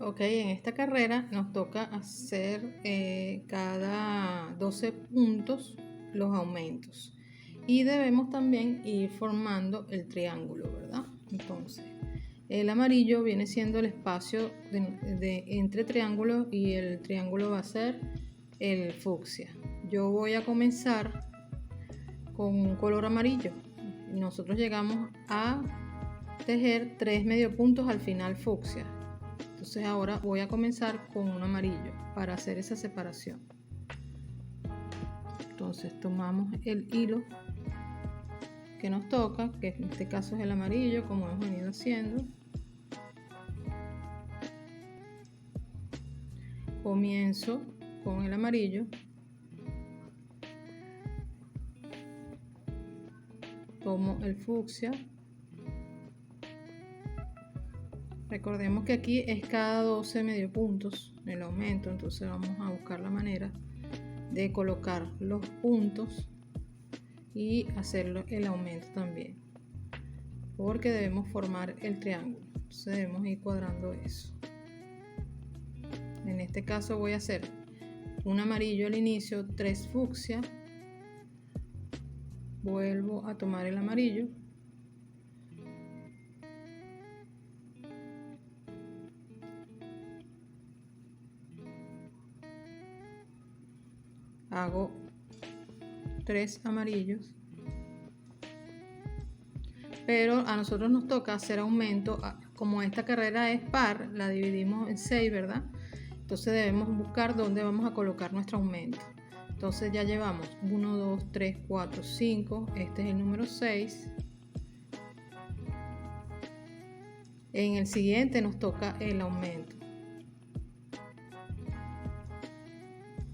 Ok, en esta carrera nos toca hacer cada 12 puntos los aumentos y debemos también ir formando el triángulo, ¿verdad? Entonces, el amarillo viene siendo el espacio entre triángulos y el triángulo va a ser el fucsia. Yo voy a comenzar con un color amarillo. Nosotros llegamos a tejer 3 medio puntos al final fucsia. Entonces ahora voy a comenzar con un amarillo para hacer esa separación. Entonces tomamos el hilo que nos toca, que en este caso es el amarillo, como hemos venido haciendo. Comienzo con el amarillo. Tomo el fucsia. Recordemos que aquí es cada 12 medio puntos el aumento, entonces vamos a buscar la manera de colocar los puntos y hacerlo el aumento también, porque debemos formar el triángulo, entonces debemos ir cuadrando eso. En este caso voy a hacer un amarillo al inicio, 3 fucsia, vuelvo a tomar el amarillo, hago 3 amarillos, pero a nosotros nos toca hacer aumento. Como esta carrera es par, la dividimos en 6, ¿verdad? Entonces debemos buscar dónde vamos a colocar nuestro aumento. Entonces ya llevamos 1, 2, 3, 4, 5, este es el número 6. En el siguiente nos toca el aumento.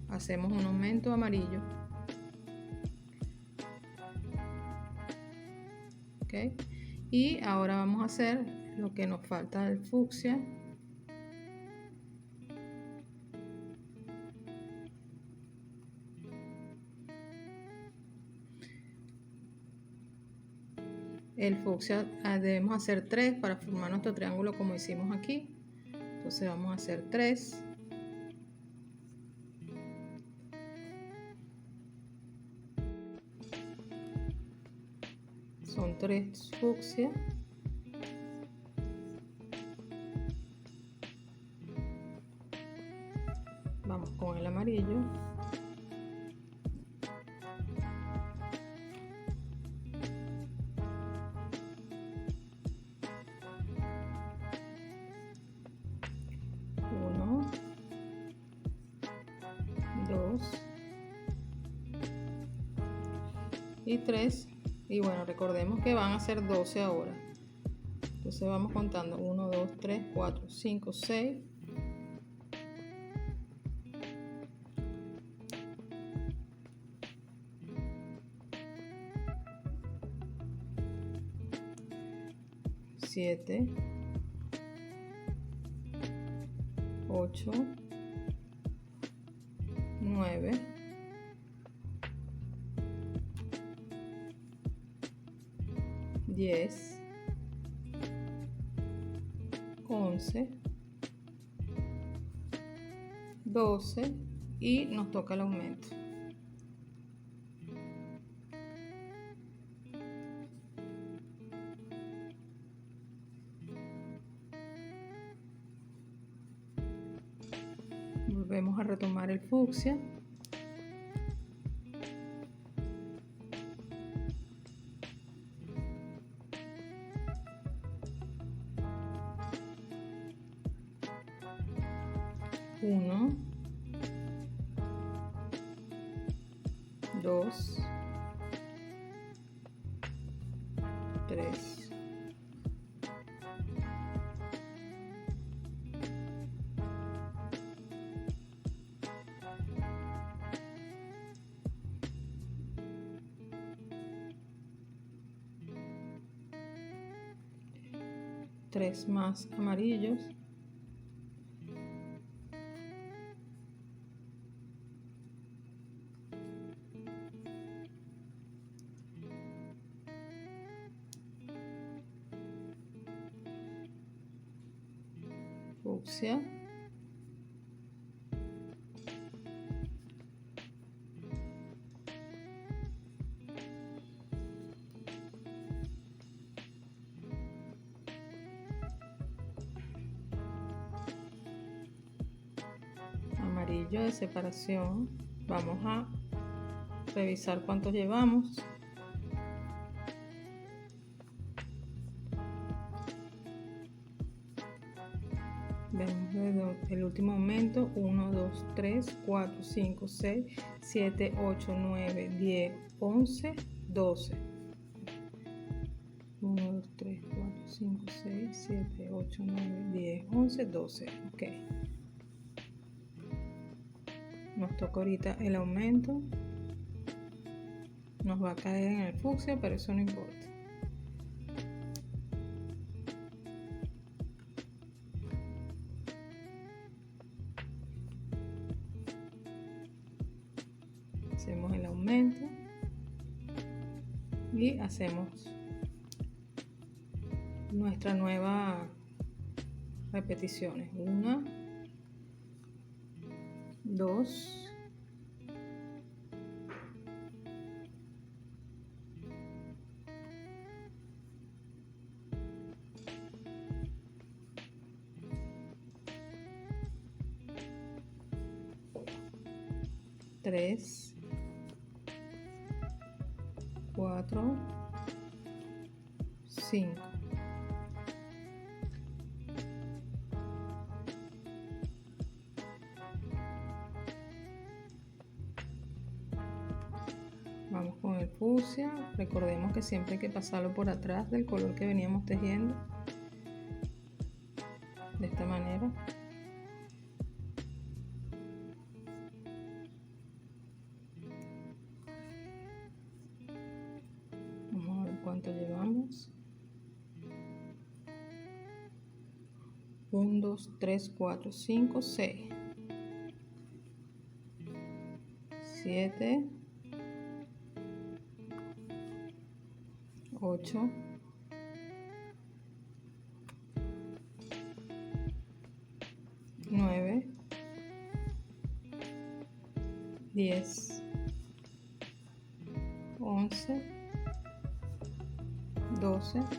Hacemos un aumento amarillo. ¿Okay? Y ahora vamos a hacer lo que nos falta del fucsia. El fucsia debemos hacer 3 para formar nuestro triángulo como hicimos aquí. Entonces vamos a hacer 3. Son 3 fucsia. Vamos con el amarillo. Uno, 2 y 3. Y bueno, recordemos que van a ser 12 ahora. Entonces vamos contando 1, 2, 3, 4, 5, 6. 7, 8, 9, 10, 11, 12 y nos toca el aumento. Volvemos a retomar el fucsia. Uno, 2, 3, 3 más amarillos. fucsia, amarillo de separación. Vamos a revisar cuántos llevamos. Vemos el último aumento: 1, 2, 3, 4, 5, 6, 7, 8, 9, 10, 11, 12. 1, 2, 3, 4, 5, 6, 7, 8, 9, 10, 11, 12. Ok. Nos toca ahorita el aumento. Nos va a caer en el fucsia, pero eso no importa. Hacemos el aumento y hacemos nuestra nueva repeticiones. 1, 2, 3, 4, 5. Vamos con el fucsia. Recordemos que siempre hay que pasarlo por atrás del color que veníamos tejiendo. De esta manera. Vamos a ver cuánto llevamos. 1, 2, 3, 4, 5, 6, 7, 8, 9, 10, 11, 12, 13,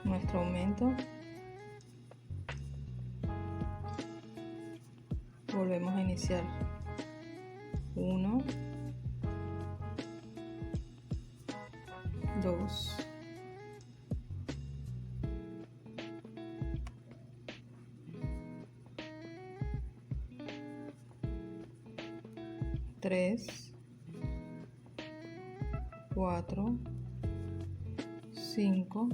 nuestro aumento. Volvemos a iniciar. 1, 2, 3, 4, 5,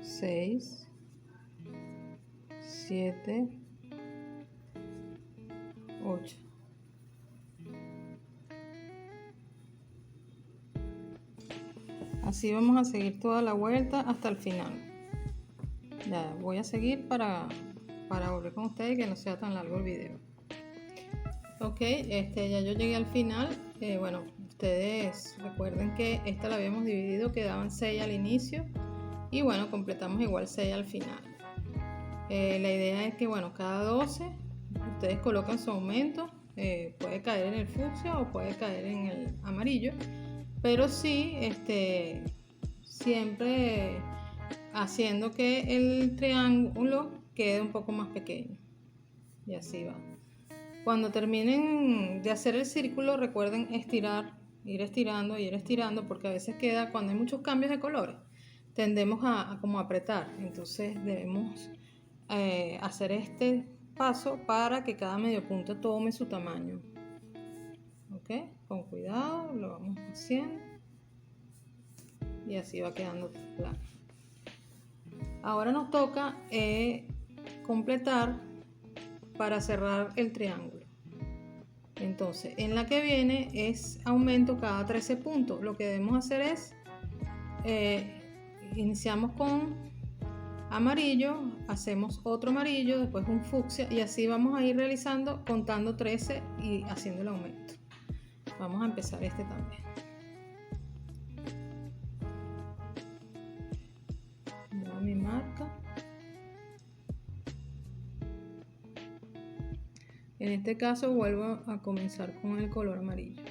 6, 7, 8. Así vamos a seguir toda la vuelta hasta el final. Ya voy a seguir para volver con ustedes y que no sea tan largo el video. Ok, ya yo llegué al final. Bueno, ustedes recuerden que esta la habíamos dividido, quedaban 6 al inicio y bueno, completamos igual 6 al final. La idea es que bueno, cada 12 ustedes colocan su aumento. Puede caer en el fucsia o puede caer en el amarillo, pero sí siempre haciendo que el triángulo quede un poco más pequeño, y así va. Cuando terminen de hacer el círculo, recuerden estirar, ir estirando, porque a veces queda, cuando hay muchos cambios de colores, tendemos a como apretar. Entonces debemos hacer este paso para que cada medio punto tome su tamaño. Ok, con cuidado lo vamos haciendo y así va quedando plano. Ahora nos toca completar para cerrar el triángulo. Entonces, en la que viene es aumento cada 13 puntos. Lo que debemos hacer es, iniciamos con amarillo, hacemos otro amarillo, después un fucsia y así vamos a ir realizando contando 13 y haciendo el aumento. Vamos a empezar este también. Muevo mi marca. En este caso vuelvo a comenzar con el color amarillo.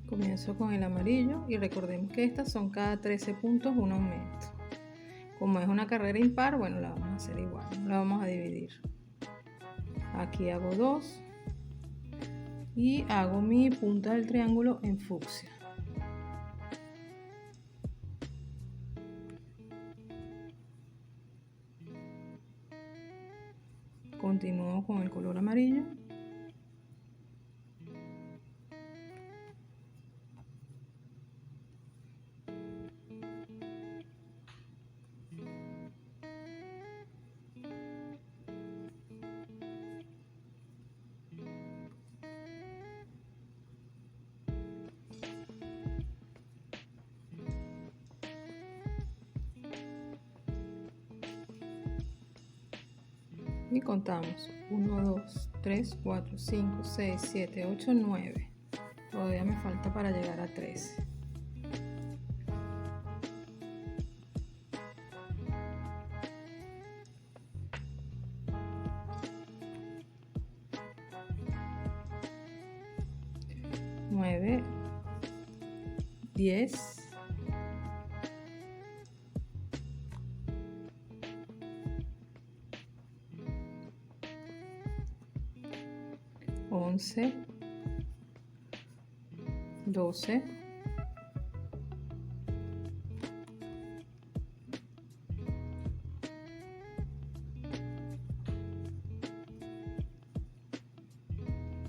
Comienzo con el amarillo y recordemos que estas son cada 13 puntos un aumento. Como es una carrera impar, bueno, la vamos a hacer igual, la vamos a dividir. Aquí hago 2 y hago mi punta del triángulo en fucsia. Continúo con el color amarillo. Y contamos 1, 2, 3, 4, 5, 6, 7, 8, 9. Todavía me falta para llegar a 13. Nueve, 10, 11, 12,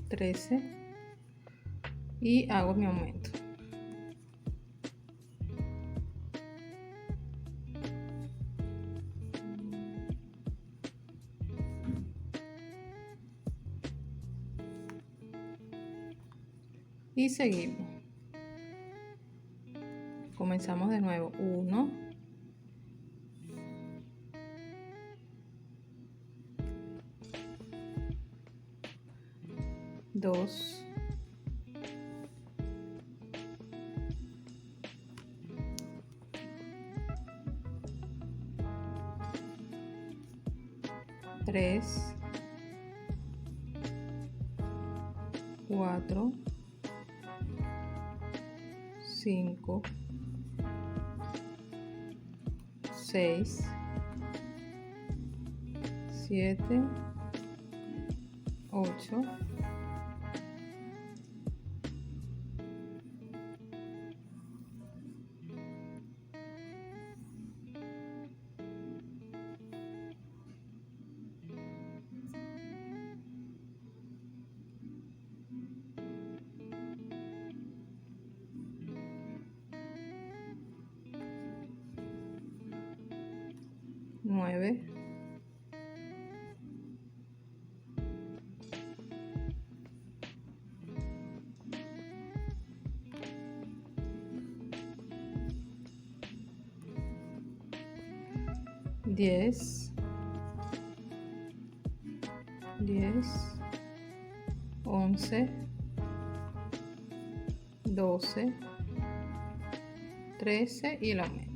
13 y hago mi aumento. Y seguimos. Comenzamos de nuevo. 1, 2, 3, 4, 5, 6, 7, 8, 9, 10, 10, 11, 12, 13 y el aumento.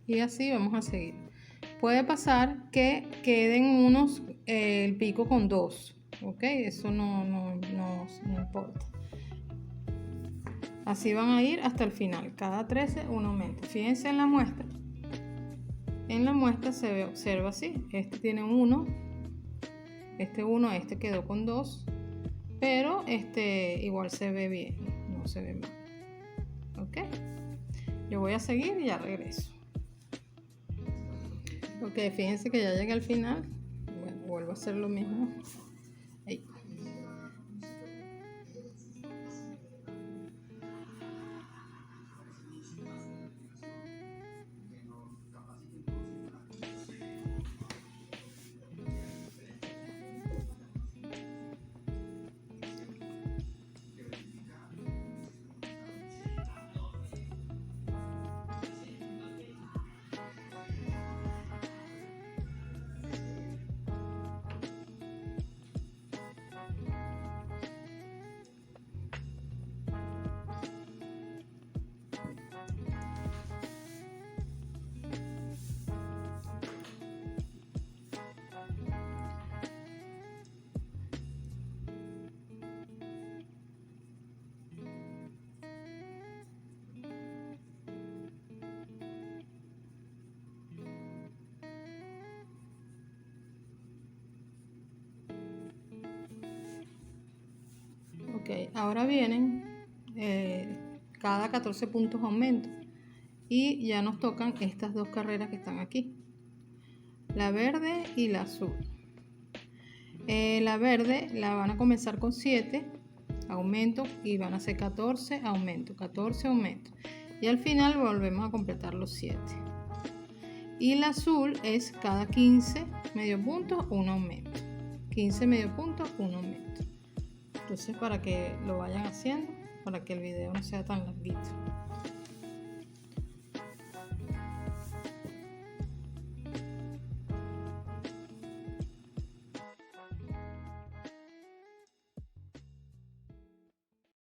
Y así vamos a seguir. Puede pasar que queden unos el pico con 2, ¿ok? Eso no importa. Así van a ir hasta el final. Cada 13 un aumento. Fíjense en la muestra. En la muestra se observa así. Este tiene 1. Este quedó con 2. Pero igual se ve bien. No se ve mal. ¿Ok? Yo voy a seguir y ya regreso. Ok, fíjense que ya llegué al final. Bueno, vuelvo a hacer lo mismo. Ahí. Ok, ahora vienen cada 14 puntos aumento y ya nos tocan estas dos carreras que están aquí, la verde y la azul. La verde la van a comenzar con 7 aumento y van a ser 14 aumento, 14 aumento y al final volvemos a completar los 7. Y la azul es cada 15 medio puntos un aumento, 15 medio puntos un aumento. Entonces, para que lo vayan haciendo, para que el video no sea tan larguito.